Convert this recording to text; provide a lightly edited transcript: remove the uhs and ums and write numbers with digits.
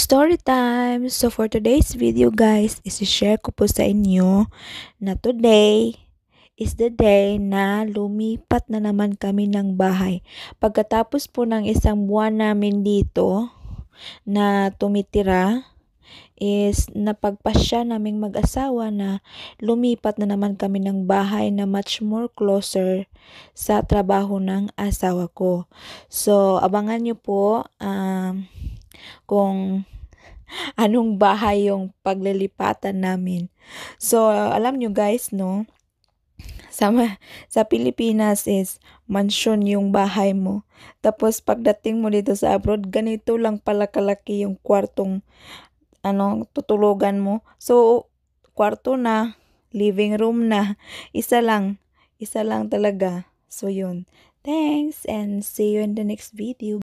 Story time! So for today's video guys, isi-share ko po sa inyo na today is the day na lumipat na naman kami ng bahay. Pagkatapos po ng isang buwan namin dito na tumitira, is napagpasya naming mag-asawa na lumipat na naman kami ng bahay na much more closer sa trabaho ng asawa ko. So abangan nyo po kung anong bahay yung paglilipatan namin. So, alam nyo guys, no? Sa Pilipinas is mansion yung bahay mo. Tapos, pagdating mo dito sa abroad, ganito lang pala kalaki yung kwartong tutulugan mo. So, kwarto na, living room na, isa lang talaga. So, yun. Thanks and see you in the next video.